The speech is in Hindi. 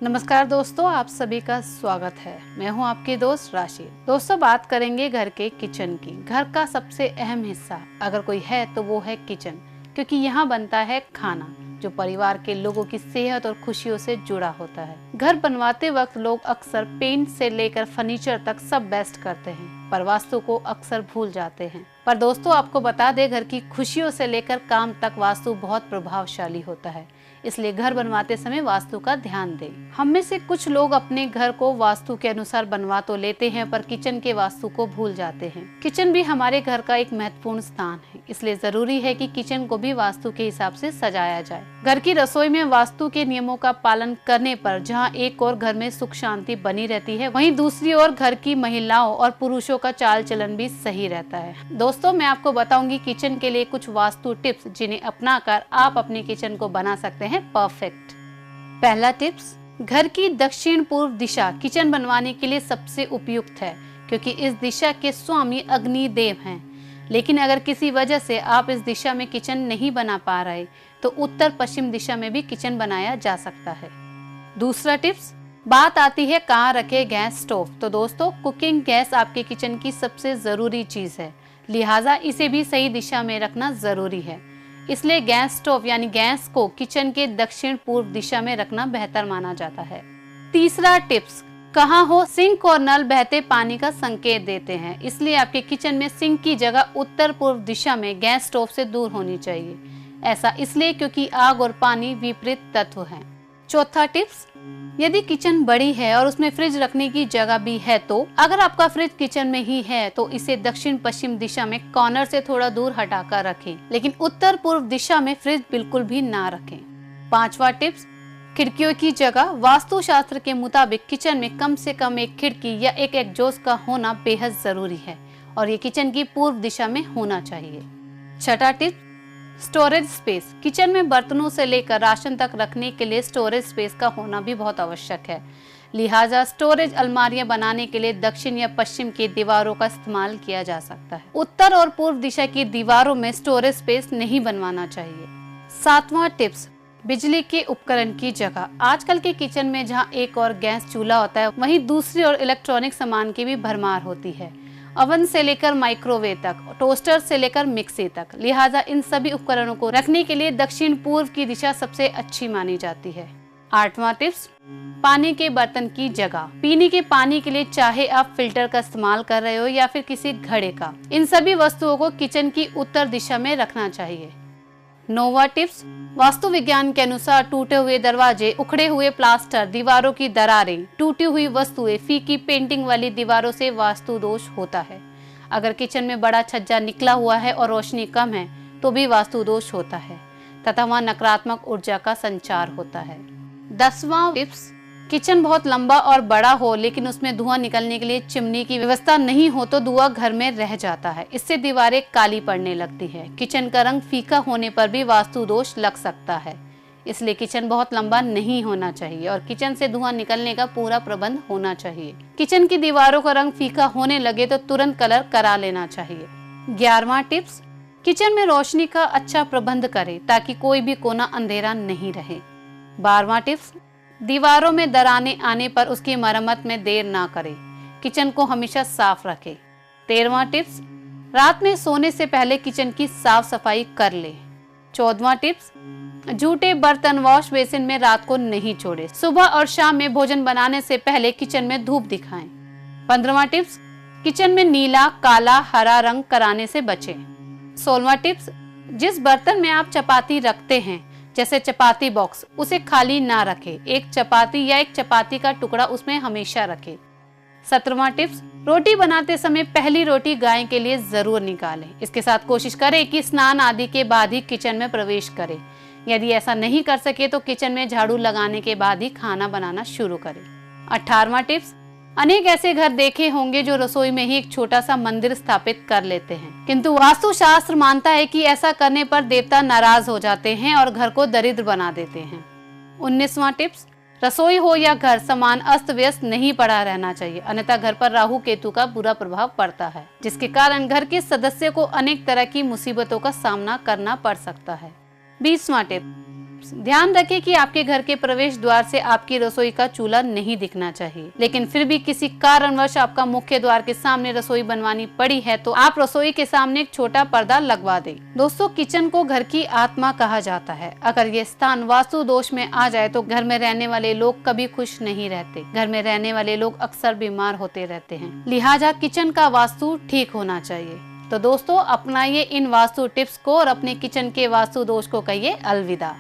नमस्कार दोस्तों, आप सभी का स्वागत है। मैं हूं आपकी दोस्त राशि। दोस्तों, बात करेंगे घर के किचन की। घर का सबसे अहम हिस्सा अगर कोई है तो वो है किचन, क्योंकि यहाँ बनता है खाना जो परिवार के लोगों की सेहत और खुशियों से जुड़ा होता है। घर बनवाते वक्त लोग अक्सर पेंट से लेकर फर्नीचर तक सब बेस्ट करते हैं, पर वास्तु को अक्सर भूल जाते हैं। पर दोस्तों, आपको बता दें, घर की खुशियों से लेकर काम तक वास्तु बहुत प्रभावशाली होता है, इसलिए घर बनवाते समय वास्तु का ध्यान दें। हम में से कुछ लोग अपने घर को वास्तु के अनुसार बनवा तो लेते हैं, पर किचन के वास्तु को भूल जाते हैं। किचन भी हमारे घर का एक महत्वपूर्ण स्थान है, इसलिए जरूरी है कि किचन को भी वास्तु के हिसाब से सजाया जाए। घर की रसोई में वास्तु के नियमों का पालन करने पर जहाँ एक और घर में सुख शांति बनी रहती है, वहीं दूसरी ओर घर की महिलाओं और पुरुषों का चाल चलन भी सही रहता है। दोस्तों, मैं आपको बताऊंगी किचन के लिए कुछ वास्तु टिप्स, जिन्हें अपनाकर आप अपने किचन को बना सकते हैं परफेक्ट। पहला टिप्स, घर की दक्षिण पूर्व दिशा किचन बनवाने के लिए सबसे उपयुक्त है, क्योंकि इस दिशा के स्वामी अग्नि देव हैं। लेकिन अगर किसी वजह से आप इस दिशा में किचन नहीं बना पा रहे, तो उत्तर पश्चिम दिशा में भी किचन बनाया जा सकता है। दूसरा टिप्स, बात आती है कहाँ रखे गैस स्टोव। तो दोस्तों, कुकिंग गैस आपके किचन की सबसे जरूरी चीज है, लिहाजा इसे भी सही दिशा में रखना जरूरी है। इसलिए गैस स्टोव यानी गैस को किचन के दक्षिण पूर्व दिशा में रखना बेहतर माना जाता है। तीसरा टिप्स, कहाँ हो सिंक और नल बहते पानी का संकेत देते हैं, इसलिए आपके किचन में सिंक की जगह उत्तर पूर्व दिशा में गैस स्टोव से दूर होनी चाहिए। ऐसा इसलिए क्योंकि आग और पानी विपरीत तत्व हैं। चौथा टिप्स, यदि किचन बड़ी है और उसमें फ्रिज रखने की जगह भी है, तो अगर आपका फ्रिज किचन में ही है तो इसे दक्षिण पश्चिम दिशा में कॉर्नर से थोड़ा दूर हटाकर रखें, लेकिन उत्तर पूर्व दिशा में फ्रिज बिल्कुल भी ना रखें। पांचवा टिप्स, खिड़कियों की जगह। वास्तुशास्त्र के मुताबिक किचन में कम से कम एक खिड़की या एक एग्जॉस्ट का होना बेहद जरूरी है, और ये किचन की पूर्व दिशा में होना चाहिए। छठा टिप्स, स्टोरेज स्पेस। किचन में बर्तनों से लेकर राशन तक रखने के लिए स्टोरेज स्पेस का होना भी बहुत आवश्यक है, लिहाजा स्टोरेज अलमारियां बनाने के लिए दक्षिण या पश्चिम की दीवारों का इस्तेमाल किया जा सकता है। उत्तर और पूर्व दिशा की दीवारों में स्टोरेज स्पेस नहीं बनवाना चाहिए। सातवां टिप्स, बिजली के उपकरण की जगह। आजकल के किचन में जहां एक और गैस चूल्हा होता है, वहीं दूसरी ओर इलेक्ट्रॉनिक सामान की भी भरमार होती है, ओवन से लेकर माइक्रोवेव तक, टोस्टर से लेकर मिक्सी तक। लिहाजा इन सभी उपकरणों को रखने के लिए दक्षिण पूर्व की दिशा सबसे अच्छी मानी जाती है। आठवां टिप्स, पानी के बर्तन की जगह। पीने के पानी के लिए चाहे आप फिल्टर का इस्तेमाल कर रहे हो या फिर किसी घड़े का, इन सभी वस्तुओं को किचन की उत्तर दिशा में रखना चाहिए। नौवां टिप्स, वास्तु विज्ञान के अनुसार टूटे हुए दरवाजे, उखड़े हुए प्लास्टर, दीवारों की दरारें, टूटी हुई वस्तुएं, फीकी पेंटिंग वाली दीवारों से वास्तु दोष होता है। अगर किचन में बड़ा छज्जा निकला हुआ है और रोशनी कम है, तो भी वास्तु दोष होता है तथा वहाँ नकारात्मक ऊर्जा का संचार होता है। 10वां टिप्स, किचन बहुत लंबा और बड़ा हो लेकिन उसमें धुआं निकलने के लिए चिमनी की व्यवस्था नहीं हो, तो धुआं घर में रह जाता है। इससे दीवारें काली पड़ने लगती है। किचन का रंग फीका होने पर भी वास्तु दोष लग सकता है, इसलिए किचन बहुत लंबा नहीं होना चाहिए और किचन से धुआं निकलने का पूरा प्रबंध होना चाहिए। किचन की दीवारों का रंग फीका होने लगे तो तुरंत कलर करा लेना चाहिए। 11वां टिप्स, किचन में रोशनी का अच्छा प्रबंध करें ताकि कोई भी कोना अंधेरा नहीं रहे। 12वां टिप्स, दीवारों में दरारें आने पर उसकी मरम्मत में देर ना करें। किचन को हमेशा साफ रखें। 13वां टिप्स, रात में सोने से पहले किचन की साफ सफाई कर ले। 14वां टिप्स, जूठे बर्तन वॉश बेसिन में रात को नहीं छोड़े। सुबह और शाम में भोजन बनाने से पहले किचन में धूप दिखाएं। 15वां टिप्स, किचन में नीला, काला, हरा रंग कराने से बचें। 16वां टिप्स, जिस बर्तन में आप चपाती रखते हैं, जैसे चपाती बॉक्स, उसे खाली ना रखें। एक चपाती या एक चपाती का टुकड़ा उसमें हमेशा रखें। 17वां टिप्स, रोटी बनाते समय पहली रोटी गाय के लिए जरूर निकालें। इसके साथ कोशिश करें कि स्नान आदि के बाद ही किचन में प्रवेश करें। यदि ऐसा नहीं कर सके तो किचन में झाड़ू लगाने के बाद ही खाना बनाना शुरू करें। 18वां टिप्स, अनेक ऐसे घर देखे होंगे जो रसोई में ही एक छोटा सा मंदिर स्थापित कर लेते हैं, किंतु वास्तुशास्त्र मानता है कि ऐसा करने पर देवता नाराज हो जाते हैं और घर को दरिद्र बना देते हैं। 19वां टिप्स, रसोई हो या घर, सामान अस्त व्यस्त नहीं पड़ा रहना चाहिए, अन्यथा घर पर राहु केतु का बुरा प्रभाव पड़ता है, जिसके कारण घर के सदस्य को अनेक तरह की मुसीबतों का सामना करना पड़ सकता है। 20वां टिप, टिप्स। ध्यान रखें कि आपके घर के प्रवेश द्वार से आपकी रसोई का चूल्हा नहीं दिखना चाहिए, लेकिन फिर भी किसी कारणवश आपका मुख्य द्वार के सामने रसोई बनवानी पड़ी है तो आप रसोई के सामने एक छोटा पर्दा लगवा दें। दोस्तों, किचन को घर की आत्मा कहा जाता है। अगर ये स्थान वास्तु दोष में आ जाए तो घर में रहने वाले लोग कभी खुश नहीं रहते। घर में रहने वाले लोग अक्सर बीमार होते रहते हैं। लिहाजा किचन का वास्तु ठीक होना चाहिए। तो दोस्तों, अपनाइए इन वास्तु टिप्स को और अपने किचन के वास्तु दोष को कहिए अलविदा।